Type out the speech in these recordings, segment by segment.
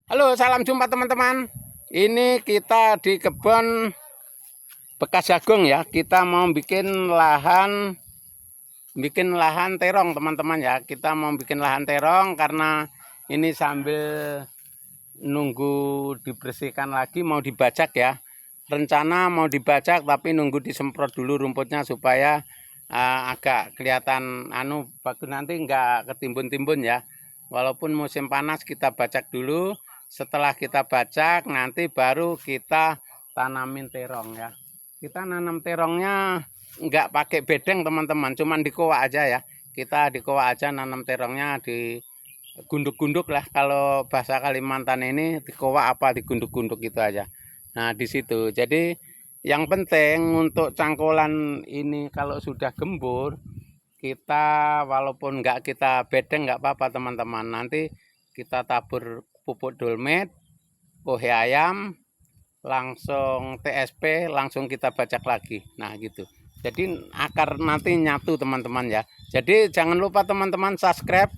Halo, salam jumpa teman-teman. Ini kita di kebun bekas jagung ya. Kita mau bikin lahan terong teman-teman ya. Kita mau bikin lahan terong karena ini sambil nunggu dibersihkan lagi, mau dibajak ya. Rencana mau dibajak tapi nunggu disemprot dulu rumputnya supaya agak kelihatan bagus, nanti nggak ketimbun-timbun ya. Walaupun musim panas kita bajak dulu. Setelah kita bajak nanti baru kita tanamin terong ya. Kita nanam terongnya nggak pakai bedeng teman-teman, cuman dikoak aja ya. Kita dikoak aja nanam terongnya, di gunduk-gunduk lah, kalau bahasa Kalimantan ini dikoak apa digunduk-gunduk gitu aja. Nah di situ. Jadi yang penting untuk cangkolan ini kalau sudah gembur, kita walaupun nggak kita bedeng nggak apa-apa teman-teman. Nanti kita tabur pupuk dolmet, kohe ayam, langsung TSP, langsung kita bajak lagi. Nah gitu. Jadi akar nanti nyatu teman-teman ya. Jadi jangan lupa teman-teman subscribe,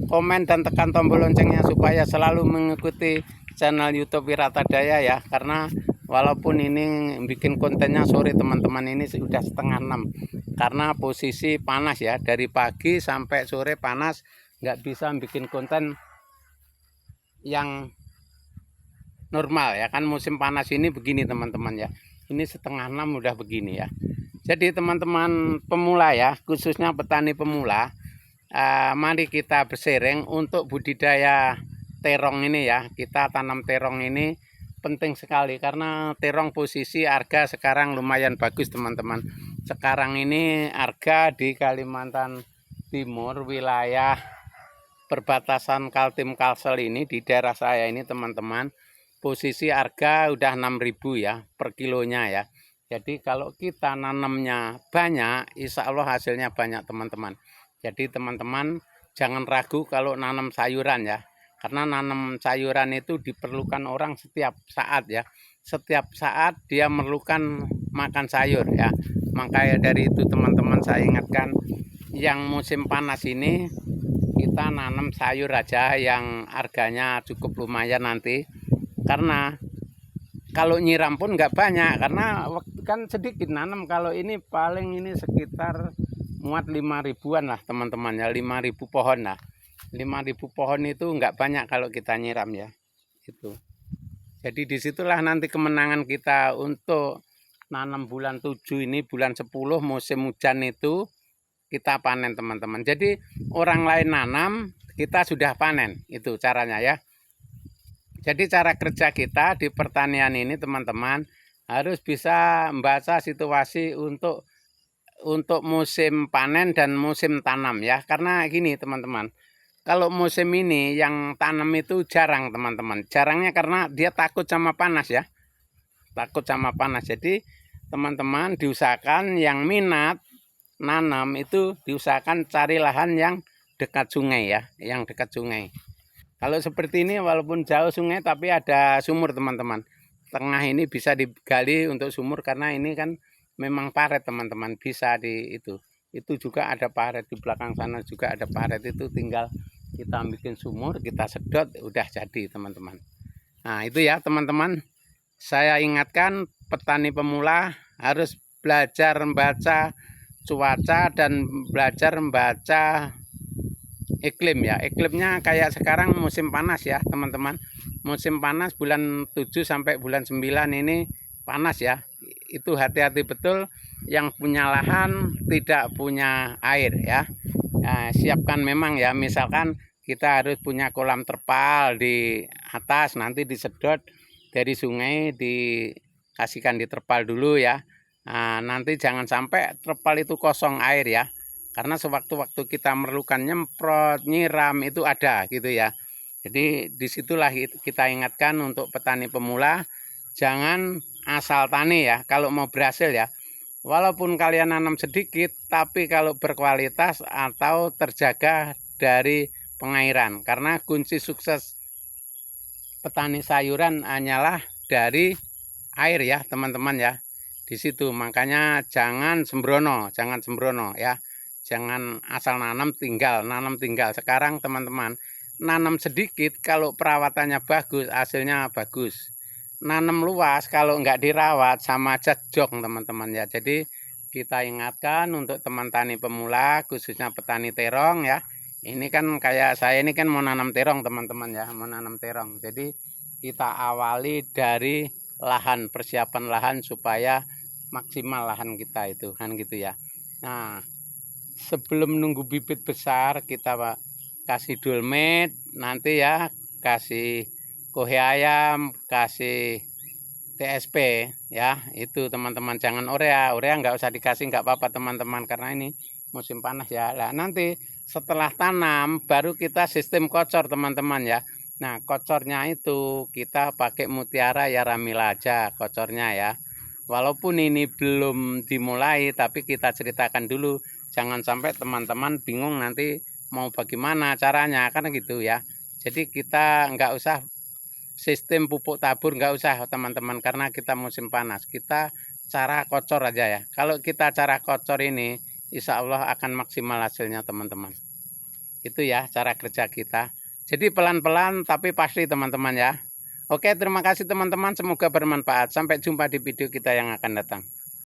komen, dan tekan tombol loncengnya supaya selalu mengikuti channel YouTube Wiratadaya ya. Karena walaupun ini bikin kontennya sore teman-teman, ini sudah setengah 6. Karena posisi panas ya, dari pagi sampai sore panas, nggak bisa bikin konten yang normal ya, kan musim panas ini begini teman-teman ya. Ini setengah 6 udah begini ya. Jadi teman-teman pemula ya, khususnya petani pemula, mari kita bersering untuk budidaya terong ini ya. Kita tanam terong ini penting sekali karena terong posisi harga sekarang lumayan bagus teman-teman. Sekarang ini harga di Kalimantan Timur, wilayah perbatasan Kaltim Kalsel ini, di daerah saya ini teman-teman, posisi harga udah 6.000 ya per kilonya ya. Jadi kalau kita nanamnya banyak, insya Allah hasilnya banyak teman-teman. Jadi teman-teman jangan ragu kalau nanam sayuran ya. Karena nanam sayuran itu diperlukan orang setiap saat ya. Setiap saat dia memerlukan makan sayur ya. Makanya dari itu teman-teman saya ingatkan, yang musim panas ini kita nanam sayur aja yang harganya cukup lumayan nanti. Karena kalau nyiram pun nggak banyak, karena waktu kan sedikit nanam. Kalau ini paling ini sekitar muat 5.000-an lah teman-teman ya, 5.000 pohon lah. 5.000 pohon itu nggak banyak kalau kita nyiram ya. Itu. Jadi disitulah nanti kemenangan kita untuk nanam bulan 7 ini, bulan 10 musim hujan itu kita panen teman-teman. Jadi orang lain nanam, kita sudah panen, itu caranya ya. Jadi cara kerja kita di pertanian ini teman-teman harus bisa membaca situasi untuk musim panen dan musim tanam ya. Karena gini teman-teman, kalau musim ini yang tanam itu jarang teman-teman. Jarangnya karena dia takut sama panas ya. Takut sama panas. Jadi teman-teman diusahakan yang minat nanam itu diusahakan cari lahan yang dekat sungai ya, yang dekat sungai. Kalau seperti ini walaupun jauh sungai tapi ada sumur teman-teman. Tengah ini bisa digali untuk sumur karena ini kan memang paret teman-teman, bisa di itu. Itu juga ada paret di belakang sana, juga ada paret, itu tinggal kita bikin sumur, kita sedot, udah jadi teman-teman. Nah itu ya teman-teman, saya ingatkan petani pemula harus belajar membaca cuaca dan belajar membaca iklim ya. Iklimnya kayak sekarang musim panas ya teman-teman. Musim panas bulan 7 sampai bulan 9 ini panas ya. Itu hati-hati betul, yang punya lahan tidak punya air ya. Nah, siapkan memang ya, misalkan kita harus punya kolam terpal di atas, nanti disedot dari sungai, dikasihkan di terpal dulu ya. Nah, nanti jangan sampai terpal itu kosong air ya, karena sewaktu-waktu kita memerlukan nyemprot, nyiram itu ada gitu ya. Jadi disitulah kita ingatkan untuk petani pemula, jangan asal tani ya kalau mau berhasil ya. Walaupun kalian nanam sedikit, tapi kalau berkualitas atau terjaga dari pengairan. Karena kunci sukses petani sayuran hanyalah dari air ya teman-teman ya. Di situ makanya jangan sembrono ya. Jangan asal nanam tinggal. Sekarang teman-teman, nanam sedikit kalau perawatannya bagus, hasilnya bagus. Nanam luas kalau nggak dirawat sama aja jong teman-teman ya. Jadi kita ingatkan untuk teman tani pemula, khususnya petani terong ya. Ini kan kayak saya ini kan mau nanam terong teman-teman ya, mau nanam terong. Jadi kita awali dari lahan, persiapan lahan supaya maksimal lahan kita itu kan gitu ya. Nah, sebelum nunggu bibit besar kita kasih dolmet, nanti ya kasih kohe ayam, kasih TSP ya, itu teman-teman. Jangan urea nggak usah dikasih, nggak apa-apa teman-teman, karena ini musim panas ya. Nah, nanti setelah tanam baru kita sistem kocor teman-teman ya. Nah, kocornya itu kita pakai Mutiara Yaramila aja kocornya ya. Walaupun ini belum dimulai, tapi kita ceritakan dulu. Jangan sampai teman-teman bingung nanti mau bagaimana caranya, kan gitu ya. Jadi kita nggak usah sistem pupuk tabur, nggak usah teman-teman, karena kita musim panas. Kita cara kocor aja ya. Kalau kita cara kocor ini, insya Allah akan maksimal hasilnya teman-teman. Itu ya cara kerja kita. Jadi pelan-pelan tapi pasti teman-teman ya. Oke, terima kasih teman-teman, semoga bermanfaat. Sampai jumpa di video kita yang akan datang.